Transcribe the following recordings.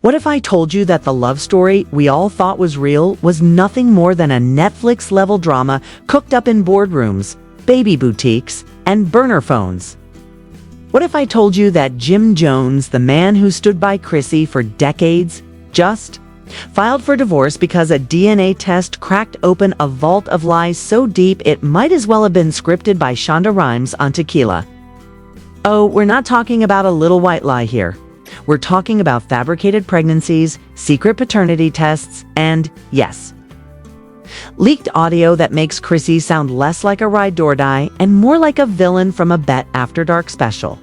What if I told you that the love story we all thought was real was nothing more than a Netflix-level drama cooked up in boardrooms, baby boutiques, and burner phones? What if I told you that Jim Jones, the man who stood by Chrissy for decades, just filed for divorce because a DNA test cracked open a vault of lies so deep it might as well have been scripted by Shonda Rhimes on tequila? Oh, we're not talking about a little white lie here. We're talking about fabricated pregnancies, secret paternity tests, and, yes, leaked audio that makes Chrissy sound less like a ride or die and more like a villain from a Bet After Dark special.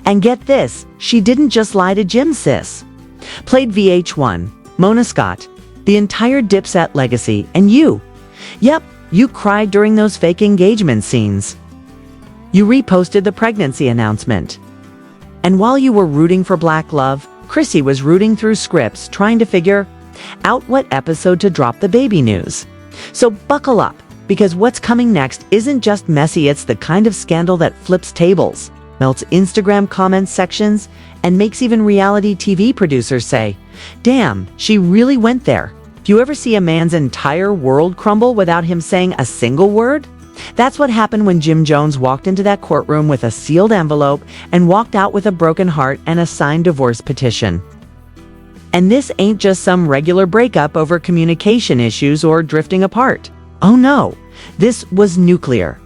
And get this, she didn't just lie to Jim, sis. Played VH1, Mona Scott, the entire Dipset legacy, and you. Yep, you cried during those fake engagement scenes. You reposted the pregnancy announcement. And while you were rooting for black love, Chrissy was rooting through scripts trying to figure out what episode to drop the baby news. So buckle up, because what's coming next isn't just messy, it's the kind of scandal that flips tables, melts Instagram comment sections, and makes even reality TV producers say, damn, she really went there. Do you ever see a man's entire world crumble without him saying a single word? That's what happened when Jim Jones walked into that courtroom with a sealed envelope and walked out with a broken heart and a signed divorce petition. And this ain't just some regular breakup over communication issues or drifting apart. Oh no, this was nuclear.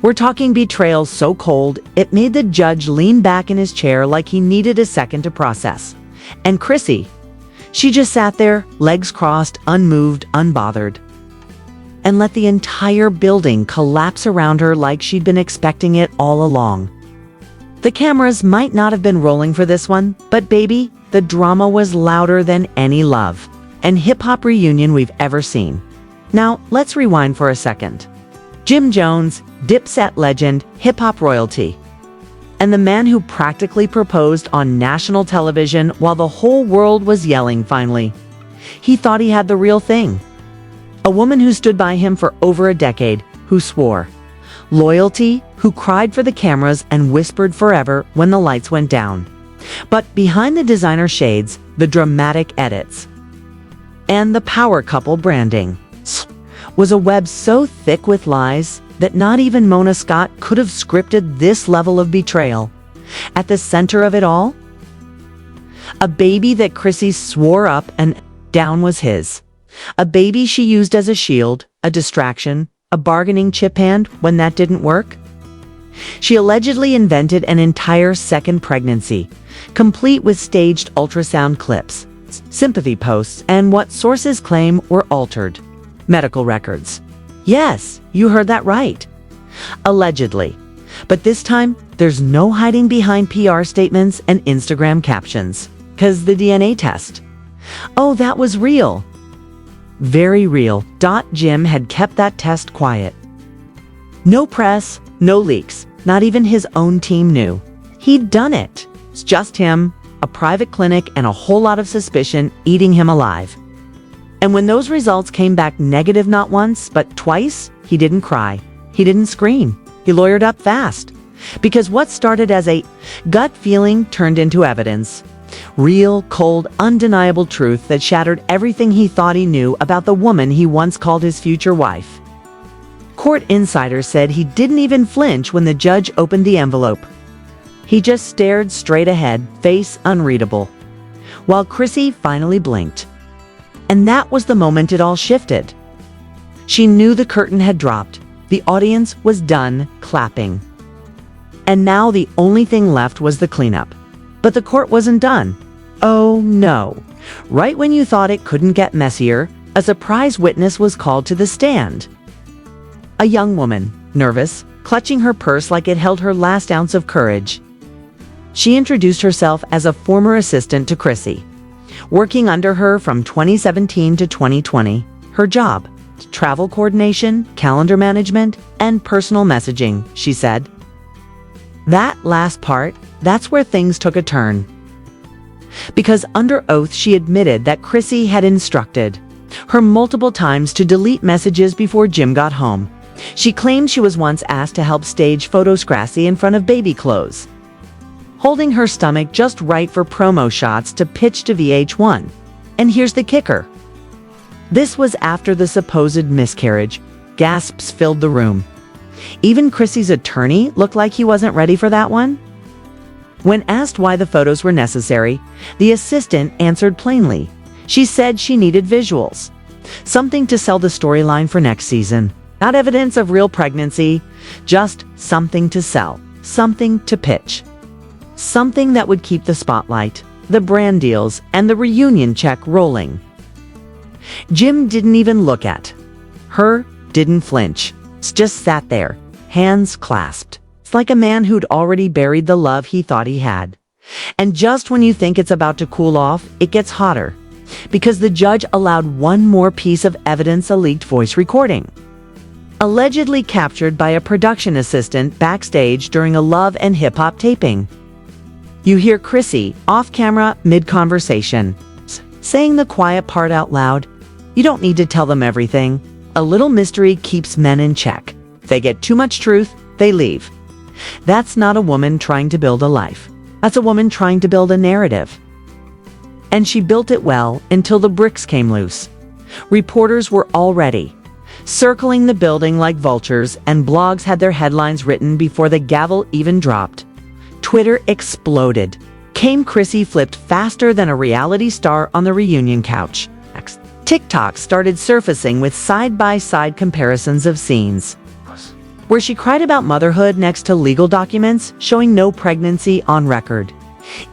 We're talking betrayal so cold, it made the judge lean back in his chair like he needed a second to process. And Chrissy, she just sat there, legs crossed, unmoved, unbothered, and let the entire building collapse around her like she'd been expecting it all along. The cameras might not have been rolling for this one, but baby, the drama was louder than any love and hip-hop reunion we've ever seen. Now, let's rewind for a second. Jim Jones, Dipset legend, hip-hop royalty, and the man who practically proposed on national television while the whole world was yelling finally. He thought he had the real thing. A woman who stood by him for over a decade, who swore. Loyalty, who cried for the cameras and whispered forever when the lights went down. But behind the designer shades, the dramatic edits, and the power couple branding, was a web so thick with lies that not even Mona Scott could have scripted this level of betrayal. At the center of it all, a baby that Chrissy swore up and down was his. A baby she used as a shield, a distraction, a bargaining chip hand when that didn't work. She allegedly invented an entire second pregnancy, complete with staged ultrasound clips, sympathy posts, and what sources claim were altered medical records. Yes, you heard that right. Allegedly. But this time, there's no hiding behind PR statements and Instagram captions. 'Cause the DNA test. Oh, that was real. Very real. Jim had kept that test quiet. No press, no leaks. Not even his own team knew. He'd done it. It's just him, a private clinic, and a whole lot of suspicion eating him alive. And when those results came back negative not once, but twice, he didn't cry. He didn't scream. He lawyered up fast. Because what started as a gut feeling turned into evidence. Real, cold, undeniable truth that shattered everything he thought he knew about the woman he once called his future wife. Court insiders said he didn't even flinch when the judge opened the envelope. He just stared straight ahead, face unreadable, while Chrissy finally blinked. And that was the moment it all shifted. She knew the curtain had dropped. The audience was done clapping. And now the only thing left was the cleanup. But the court wasn't done. Oh no. Right when you thought it couldn't get messier, a surprise witness was called to the stand. A young woman, nervous, clutching her purse like it held her last ounce of courage. She introduced herself as a former assistant to Chrissy, working under her from 2017 to 2020. Her job, travel coordination, calendar management, and personal messaging, she said. That last part, that's where things took a turn. Because under oath she admitted that Chrissy had instructed her multiple times to delete messages before Jim got home. She claimed she was once asked to help stage photoscracy in front of baby clothes. holding her stomach just right for promo shots to pitch to VH1. And here's the kicker. This was after the supposed miscarriage. Gasps filled the room. Even Chrissy's attorney looked like he wasn't ready for that one. When asked why the photos were necessary, the assistant answered plainly. She said she needed visuals. Something to sell the storyline for next season. Not evidence of real pregnancy, just something to sell, something to pitch. Something that would keep the spotlight, the brand deals, and the reunion check rolling. Jim didn't even look at her, didn't flinch, just sat there, hands clasped. It's like a man who'd already buried the love he thought he had. And just when you think it's about to cool off, it gets hotter. Because the judge allowed one more piece of evidence, a leaked voice recording. Allegedly captured by a production assistant backstage during a Love and Hip Hop taping. You hear Chrissy, off camera, mid-conversation, saying the quiet part out loud. You don't need to tell them everything. A little mystery keeps men in check. If they get too much truth, they leave. That's not a woman trying to build a life. That's a woman trying to build a narrative. And she built it well until the bricks came loose. Reporters were already circling the building like vultures, and blogs had their headlines written before the gavel even dropped. Twitter exploded. Chrissy flipped faster than a reality star on the reunion couch. TikTok started surfacing with side-by-side comparisons of scenes where she cried about motherhood next to legal documents showing no pregnancy on record.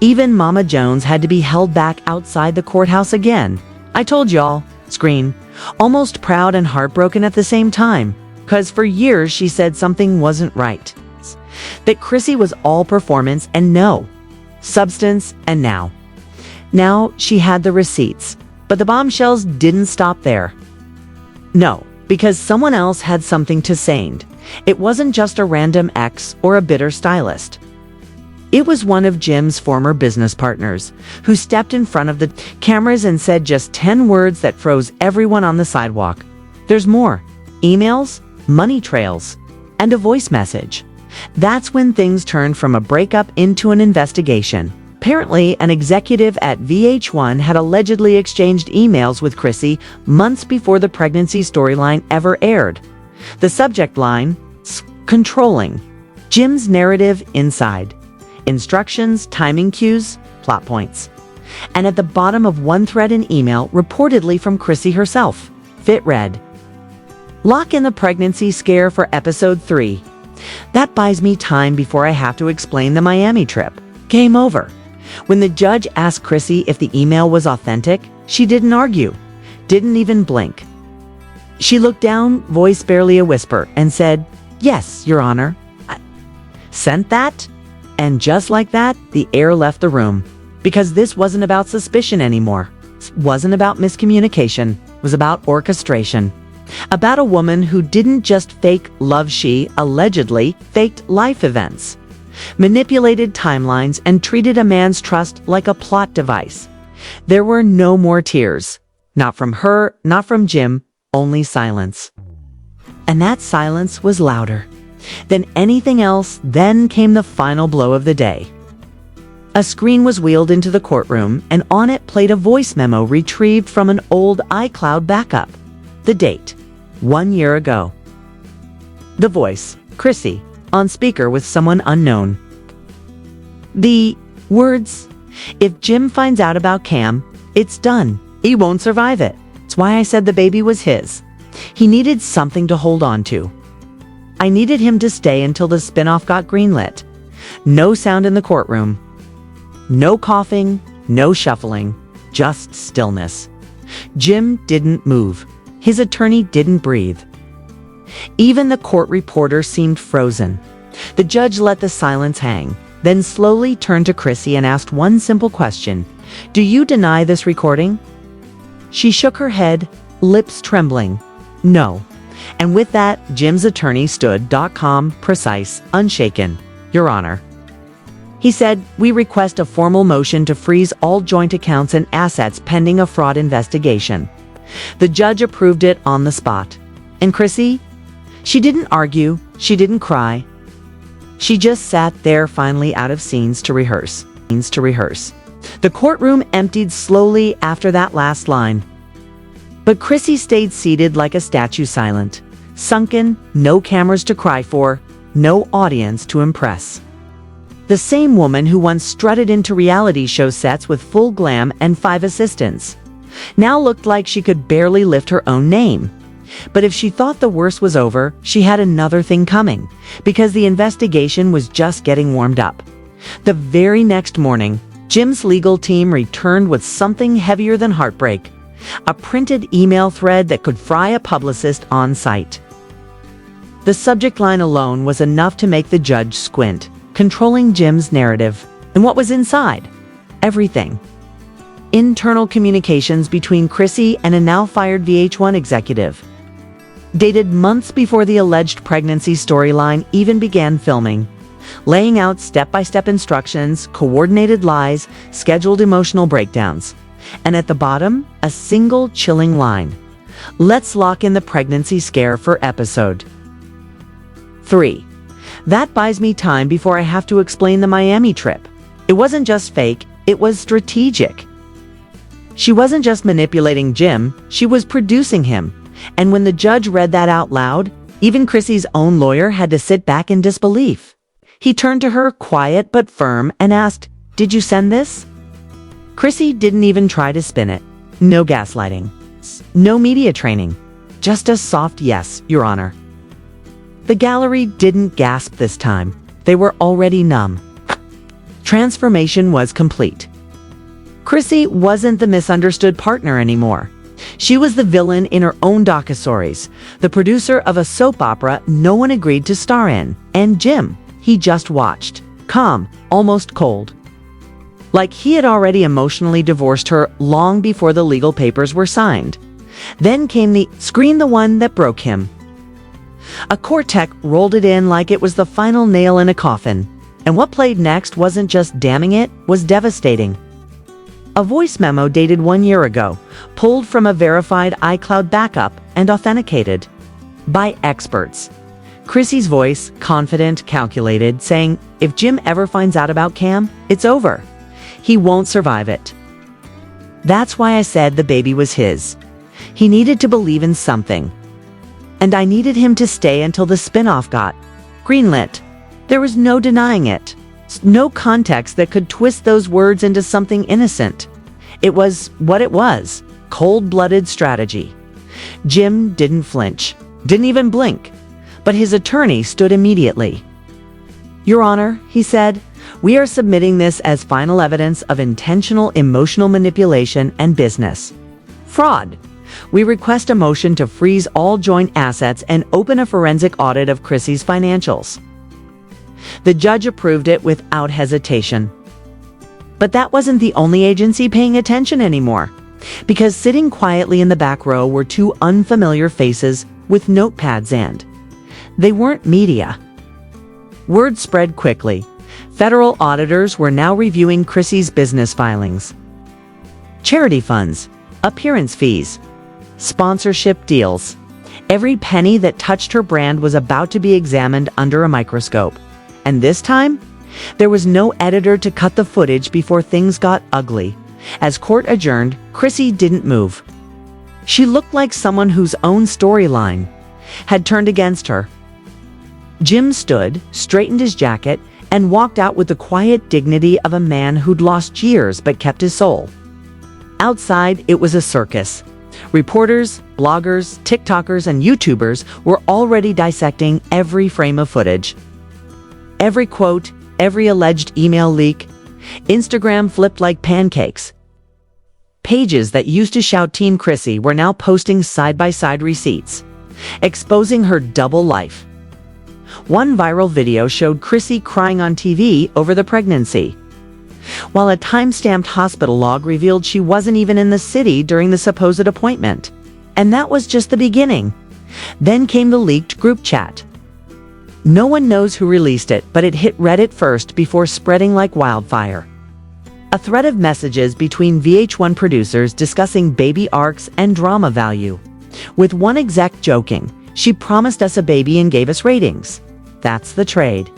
Even Mama Jones had to be held back outside the courthouse again. I told y'all, screen, almost proud and heartbroken at the same time, because for years she said something wasn't right. That Chrissy was all performance and no substance, and now she had the receipts. But the bombshells didn't stop there. No, because someone else had something to say. It wasn't just a random ex or a bitter stylist. It was one of Jim's former business partners who stepped in front of the cameras and said just 10 words that froze everyone on the sidewalk. There's more. Emails, money trails, and a voice message. That's when things turned from a breakup into an investigation. Apparently, an executive at VH1 had allegedly exchanged emails with Chrissy months before the pregnancy storyline ever aired. The subject line, controlling Jim's narrative inside. Instructions, timing cues, plot points. And at the bottom of one thread in email, reportedly from Chrissy herself, it read, "Lock in the pregnancy scare for episode 3. That buys me time before I have to explain the Miami trip. Game over." When the judge asked Chrissy if the email was authentic, she didn't argue, didn't even blink. She looked down, voice barely a whisper, and said, "Yes, Your Honor. I sent that?" And just like that, the air left the room. Because this wasn't about suspicion anymore. It wasn't about miscommunication. It was about orchestration. About a woman who didn't just fake love, she allegedly faked life events. Manipulated timelines and treated a man's trust like a plot device. There were no more tears. Not from her, not from Jim, only silence. And that silence was louder than anything else. Then came the final blow of the day. A screen was wheeled into the courtroom, and on it played a voice memo retrieved from an old iCloud backup. The date, 1 year ago. The voice, Chrissy, on speaker with someone unknown. The words, "If Jim finds out about Cam, it's done. He won't survive it. It's why I said the baby was his. He needed something to hold on to. I needed him to stay until the spinoff got greenlit." No sound in the courtroom. No coughing, no shuffling, just stillness. Jim didn't move. His attorney didn't breathe. Even the court reporter seemed frozen. The judge let the silence hang, then slowly turned to Chrissy and asked one simple question. "Do you deny this recording?" She shook her head, lips trembling. "No." And with that, Jim's attorney stood .com, precise, unshaken. "Your Honor." He said, "We request a formal motion to freeze all joint accounts and assets pending a fraud investigation." The judge approved it on the spot. And Chrissy? She didn't argue. She didn't cry. She just sat there, finally out of scenes to rehearse. The courtroom emptied slowly after that last line. But Chrissy stayed seated like a statue, silent, sunken, no cameras to cry for, no audience to impress. The same woman who once strutted into reality show sets with full glam and 5 assistants now looked like she could barely lift her own name. But if she thought the worst was over, she had another thing coming, because the investigation was just getting warmed up. The very next morning, Jim's legal team returned with something heavier than heartbreak: a printed email thread that could fry a publicist on sight. The subject line alone was enough to make the judge squint, controlling Jim's narrative. And what was inside? Everything. Internal communications between Chrissy and a now-fired VH1 executive, dated months before the alleged pregnancy storyline even began filming, laying out step-by-step instructions, coordinated lies, scheduled emotional breakdowns. And at the bottom, a single chilling line: "Let's lock in the pregnancy scare for episode 3. That buys me time before I have to explain the Miami trip. It wasn't just fake, it was strategic." She wasn't just manipulating Jim, she was producing him. And when the judge read that out loud, even Chrissy's own lawyer had to sit back in disbelief. He turned to her, quiet but firm, and asked, "Did you send this?" Chrissy didn't even try to spin it. No gaslighting. No media training. Just a soft "Yes, Your Honor." The gallery didn't gasp this time. They were already numb. Transformation was complete. Chrissy wasn't the misunderstood partner anymore. She was the villain in her own docuseries, the producer of a soap opera no one agreed to star in. And Jim, he just watched, calm, almost cold. Like he had already emotionally divorced her long before the legal papers were signed. Then came the screen, the one that broke him. A court tech rolled it in like it was the final nail in a coffin. And what played next wasn't just damning, it was devastating. A voice memo dated 1 year ago, pulled from a verified iCloud backup and authenticated by experts. Chrissy's voice, confident, calculated, saying, "If Jim ever finds out about Cam, it's over. He won't survive it." That's why I said the baby was his. He needed to believe in something. And I needed him to stay until the spin-off got greenlit. There was no denying it. No context that could twist those words into something innocent. It was what it was: cold-blooded strategy. Jim didn't flinch, didn't even blink, but his attorney stood immediately. "Your Honor," he said, "we are submitting this as final evidence of intentional emotional manipulation and business fraud. We request a motion to freeze all joint assets and open a forensic audit of Chrissy's financials." The judge approved it without hesitation. But that wasn't the only agency paying attention anymore, because sitting quietly in the back row were 2 unfamiliar faces with notepads, and they weren't media. Word spread quickly. Federal auditors were now reviewing Chrissy's business filings. Charity funds, appearance fees, sponsorship deals. Every penny that touched her brand was about to be examined under a microscope. And this time, there was no editor to cut the footage before things got ugly. As court adjourned, Chrissy didn't move. She looked like someone whose own storyline had turned against her. Jim stood, straightened his jacket, and walked out with the quiet dignity of a man who'd lost years but kept his soul. Outside, it was a circus. Reporters, bloggers, TikTokers, and YouTubers were already dissecting every frame of footage. Every quote, every alleged email leak. Instagram flipped like pancakes. Pages that used to shout Team Chrissy were now posting side-by-side receipts, exposing her double life. One viral video showed Chrissy crying on TV over the pregnancy, while a time-stamped hospital log revealed she wasn't even in the city during the supposed appointment. And that was just the beginning. Then came the leaked group chat. No one knows who released it, but it hit Reddit first before spreading like wildfire. A thread of messages between VH1 producers discussing baby arcs and drama value, with one exec joking, "She promised us a baby and gave us ratings. That's the trade."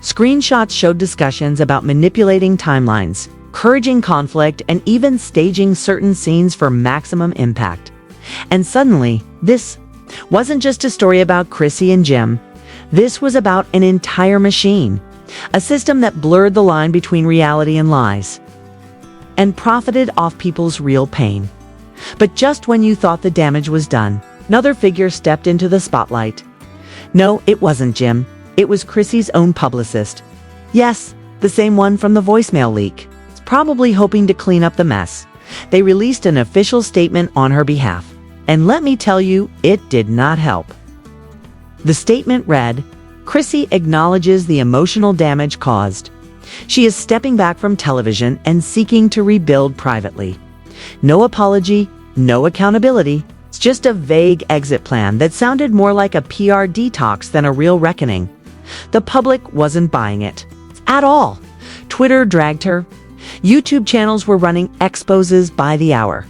Screenshots showed discussions about manipulating timelines, encouraging conflict, and even staging certain scenes for maximum impact. And suddenly, this wasn't just a story about Chrissy and Jim. This was about an entire machine, a system that blurred the line between reality and lies, and profited off people's real pain. But just when you thought the damage was done, another figure stepped into the spotlight. No, it wasn't Jim. It was Chrissy's own publicist. Yes, the same one from the voicemail leak. Probably hoping to clean up the mess. They released an official statement on her behalf. And let me tell you, it did not help. The statement read, "Chrissy acknowledges the emotional damage caused. She is stepping back from television and seeking to rebuild privately. No apology, no accountability. It's just a vague exit plan that sounded more like a PR detox than a real reckoning." The public wasn't buying it at all. Twitter dragged her. YouTube channels were running exposes by the hour.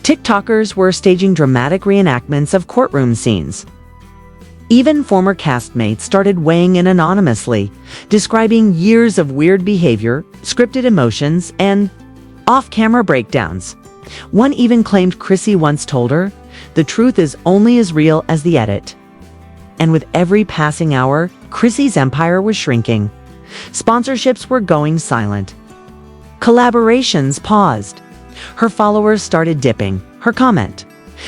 TikTokers were staging dramatic reenactments of courtroom scenes. Even former castmates started weighing in anonymously, describing years of weird behavior, scripted emotions, and off-camera breakdowns. One even claimed Chrissy once told her, "The truth is only as real as the edit." And with every passing hour, Chrissy's empire was shrinking. Sponsorships were going silent. Collaborations paused. Her followers started dipping. Her comment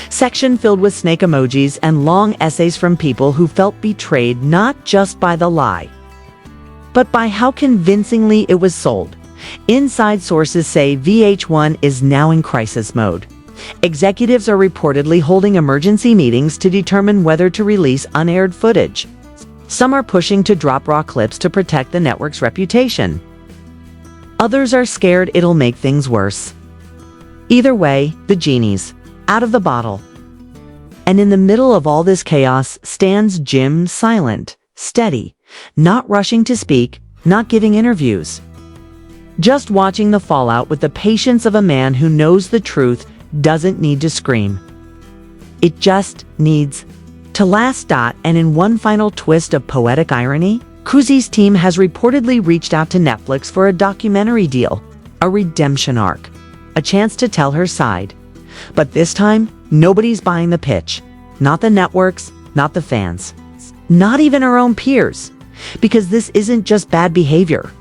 section filled with snake emojis and long essays from people who felt betrayed not just by the lie, but by how convincingly it was sold. Inside sources say VH1 is now in crisis mode. Executives are reportedly holding emergency meetings to determine whether to release unaired footage. Some are pushing to drop raw clips to protect the network's reputation. Others are scared it'll make things worse. Either way, the genie's out of the bottle. And in the middle of all this chaos stands Jim, silent, steady, not rushing to speak, not giving interviews. Just watching the fallout with the patience of a man who knows the truth doesn't need to scream. It just needs to last. And in one final twist of poetic irony, Chrissy's team has reportedly reached out to Netflix for a documentary deal, a redemption arc, a chance to tell her side. But this time, nobody's buying the pitch. Not the networks, not the fans, not even her own peers. Because this isn't just bad behavior.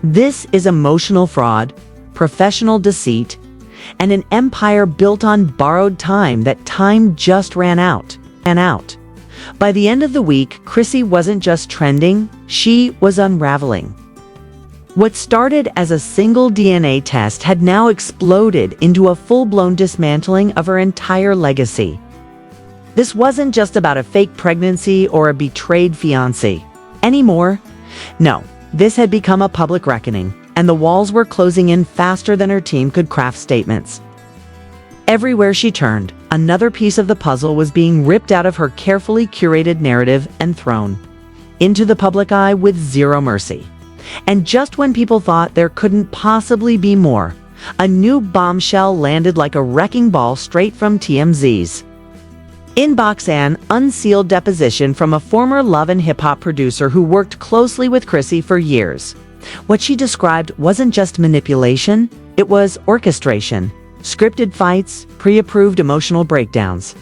This is emotional fraud, professional deceit, and an empire built on borrowed time that time just ran out. By the end of the week, Chrissy wasn't just trending, she was unraveling. What started as a single DNA test had now exploded into a full-blown dismantling of her entire legacy. This wasn't just about a fake pregnancy or a betrayed fiancé anymore. No, this had become a public reckoning, and the walls were closing in faster than her team could craft statements. Everywhere she turned, another piece of the puzzle was being ripped out of her carefully curated narrative and thrown into the public eye with zero mercy. And just when people thought there couldn't possibly be more, a new bombshell landed like a wrecking ball straight from TMZ's inbox: an unsealed deposition from a former Love and Hip Hop producer who worked closely with Chrissy for years. What she described wasn't just manipulation, it was orchestration. Scripted fights, pre-approved emotional breakdowns,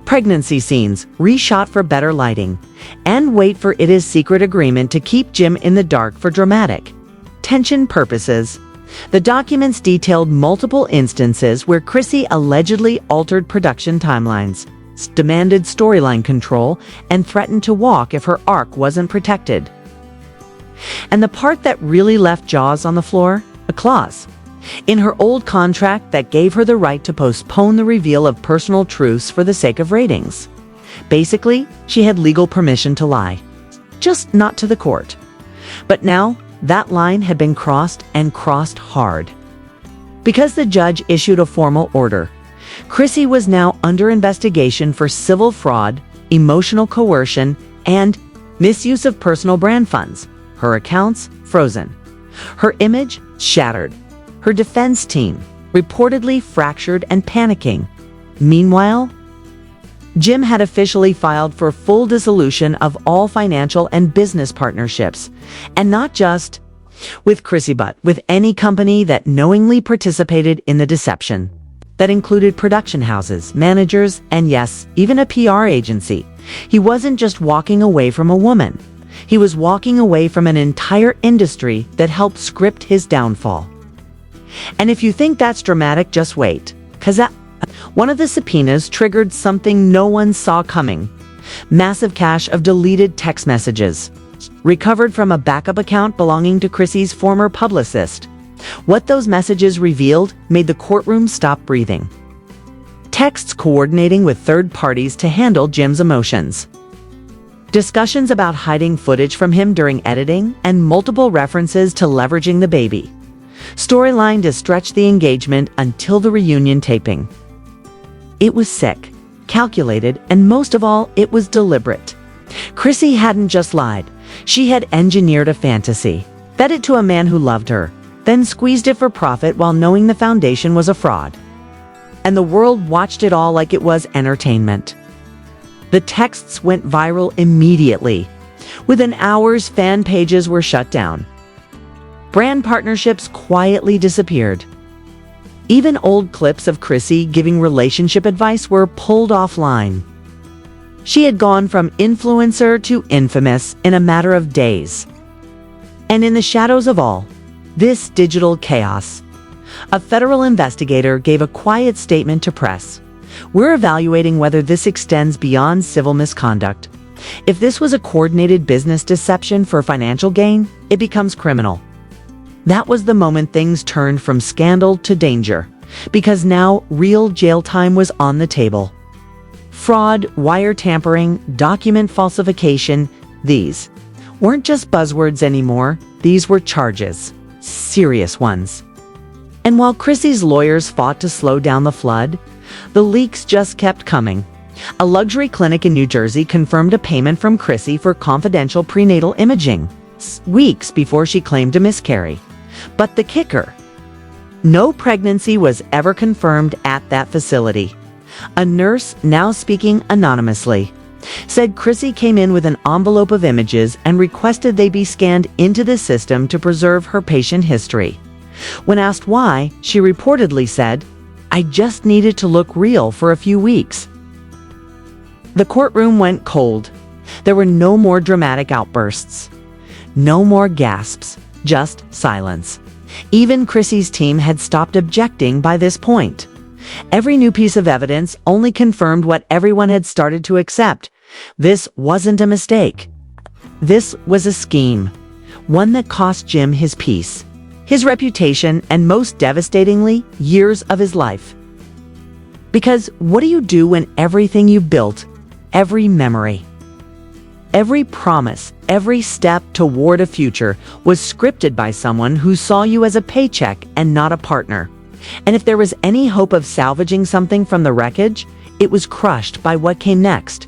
pregnancy scenes reshot for better lighting, and wait for it's secret agreement to keep Jim in the dark for dramatic tension purposes. The documents detailed multiple instances where Chrissy allegedly altered production timelines, demanded storyline control, and threatened to walk if her arc wasn't protected. And the part that really left jaws on the floor? A clause in her old contract that gave her the right to postpone the reveal of personal truths for the sake of ratings. Basically, she had legal permission to lie, just not to the court. But now, that line had been crossed, and crossed hard. Because the judge issued a formal order, Chrissy was now under investigation for civil fraud, emotional coercion, and misuse of personal brand funds. Her accounts frozen. Her image shattered. Her defense team reportedly fractured and panicking. Meanwhile, Jim had officially filed for full dissolution of all financial and business partnerships, and not just with Chrissy, but with any company that knowingly participated in the deception. That included production houses, managers, and yes, even a PR agency. He wasn't just walking away from a woman. He was walking away from an entire industry that helped script his downfall. And if you think that's dramatic, just wait, because one of the subpoenas triggered something no one saw coming. Massive cache of deleted text messages, recovered from a backup account belonging to Chrissy's former publicist. What those messages revealed made the courtroom stop breathing. Texts coordinating with third parties to handle Jim's emotions. Discussions about hiding footage from him during editing, and multiple references to leveraging the baby. Storyline to stretch the engagement until the reunion taping. It was sick, calculated, and most of all, it was deliberate. Chrissy hadn't just lied. She had engineered a fantasy, fed it to a man who loved her, then squeezed it for profit while knowing the foundation was a fraud. And the world watched it all like it was entertainment. The texts went viral immediately. Within hours, fan pages were shut down. Brand partnerships quietly disappeared. Even old clips of Chrissy giving relationship advice were pulled offline. She had gone from influencer to infamous in a matter of days. And in the shadows of all this digital chaos, a federal investigator gave a quiet statement to press. We're evaluating whether this extends beyond civil misconduct. If this was a coordinated business deception for financial gain, it becomes criminal. That was the moment things turned from scandal to danger, because now real jail time was on the table. Fraud, wire tampering, document falsification, these weren't just buzzwords anymore. These were charges, serious ones. And while Chrissy's lawyers fought to slow down the flood, the leaks just kept coming. A luxury clinic in New Jersey confirmed a payment from Chrissy for confidential prenatal imaging, weeks before she claimed a miscarry. But the kicker: no pregnancy was ever confirmed at that facility. A nurse, now speaking anonymously, said Chrissy came in with an envelope of images and requested they be scanned into the system to preserve her patient history. When asked why, she reportedly said, "I just needed to look real for a few weeks." The courtroom went cold. There were no more dramatic outbursts. No more gasps, just silence. Even Chrissy's team had stopped objecting by this point. Every new piece of evidence only confirmed what everyone had started to accept. This wasn't a mistake. This was a scheme. One that cost Jim his peace, his reputation, and most devastatingly, years of his life. Because what do you do when everything you built, every memory, every promise, every step toward a future was scripted by someone who saw you as a paycheck and not a partner? And if there was any hope of salvaging something from the wreckage, it was crushed by what came next.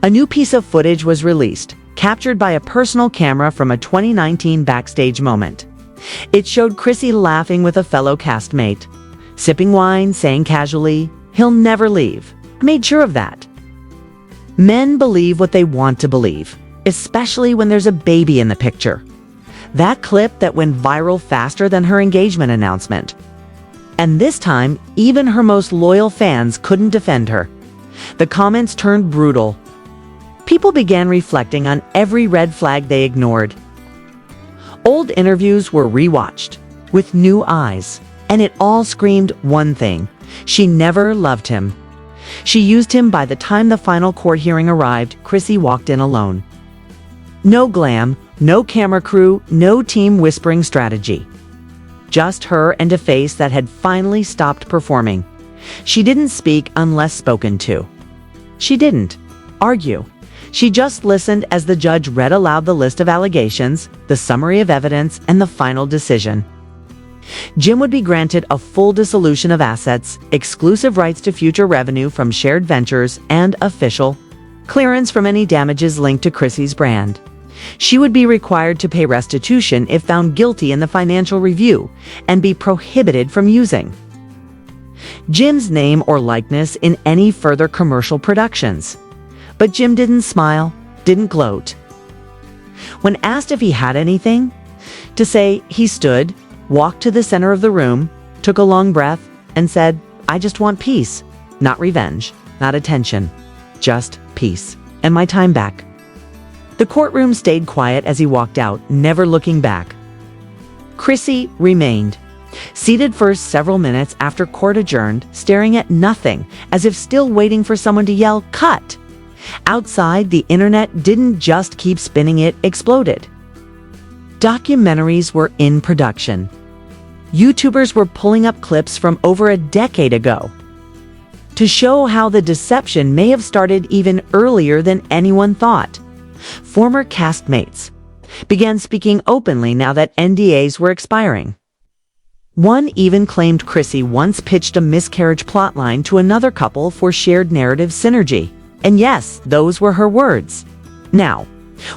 A new piece of footage was released, captured by a personal camera from a 2019 backstage moment. It showed Chrissy laughing with a fellow castmate, sipping wine, saying casually, "He'll never leave. I made sure of that." Men believe what they want to believe, especially when there's a baby in the picture. That clip that went viral faster than her engagement announcement. And this time, even her most loyal fans couldn't defend her. The comments turned brutal. People began reflecting on every red flag they ignored. Old interviews were rewatched with new eyes, and it all screamed one thing: she never loved him. She used him. By the time the final court hearing arrived, Chrissy walked in alone. No glam, no camera crew, no team whispering strategy. Just her and a face that had finally stopped performing. She didn't speak unless spoken to. She didn't argue. She just listened as the judge read aloud the list of allegations, the summary of evidence, and the final decision. Jim would be granted a full dissolution of assets, exclusive rights to future revenue from shared ventures, and official clearance from any damages linked to Chrissy's brand. She would be required to pay restitution if found guilty in the financial review and be prohibited from using. Jim's name or likeness in any further commercial productions. But Jim didn't smile, didn't gloat. When asked if he had anything to say, he stood, walked to the center of the room, took a long breath, and said, "I just want peace. Not revenge, not attention. Just peace. And my time back." The courtroom stayed quiet as he walked out, never looking back. Chrissy remained, seated for several minutes after court adjourned, staring at nothing, as if still waiting for someone to yell, "Cut!" Outside, the internet didn't just keep spinning, it exploded. Documentaries were in production. YouTubers were pulling up clips from over a decade ago to show how the deception may have started even earlier than anyone thought. Former castmates began speaking openly now that NDAs were expiring. One even claimed Chrissy once pitched a miscarriage plotline to another couple for shared narrative synergy. And yes, those were her words. Now,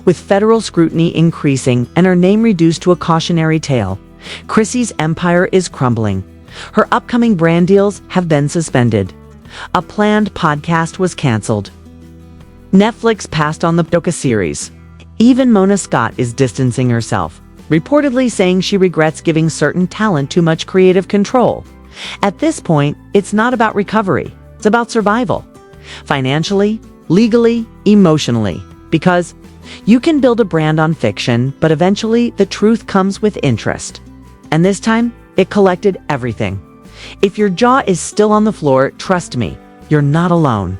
with federal scrutiny increasing and her name reduced to a cautionary tale, Chrissy's empire is crumbling. Her upcoming brand deals have been suspended. A planned podcast was canceled. Netflix passed on the docu-series. Even Mona Scott is distancing herself, reportedly saying she regrets giving certain talent too much creative control. At this point, it's not about recovery, it's about survival. Financially, legally, emotionally. Because you can build a brand on fiction, but eventually the truth comes with interest. And this time, it collected everything. If your jaw is still on the floor, trust me, you're not alone.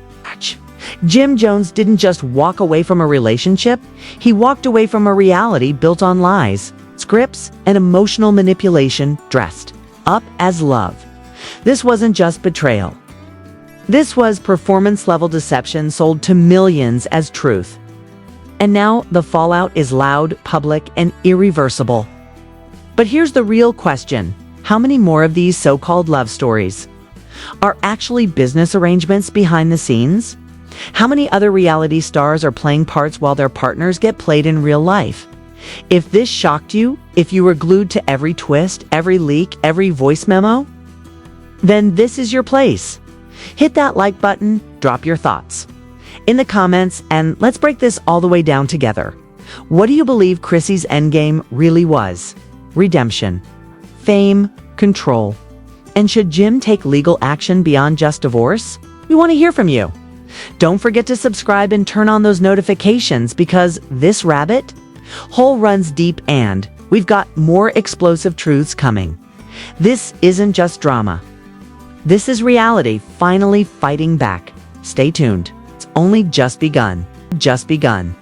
Jim Jones didn't just walk away from a relationship, he walked away from a reality built on lies, scripts, and emotional manipulation dressed up as love. This wasn't just betrayal. This was performance-level deception sold to millions as truth. And now the fallout is loud, public, and irreversible. But here's the real question. How many more of these so-called love stories are actually business arrangements behind the scenes? How many other reality stars are playing parts while their partners get played in real life? If this shocked you, if you were glued to every twist, every leak, every voice memo, then this is your place. Hit that like button, drop your thoughts in the comments, and let's break this all the way down together. What do you believe Chrissy's endgame really was? Redemption, fame, control. And should Jim take legal action beyond just divorce? We want to hear from you. Don't forget to subscribe and turn on those notifications, because this rabbit hole runs deep and we've got more explosive truths coming. This isn't just drama. This is reality finally fighting back. Stay tuned. It's only just begun. Just begun.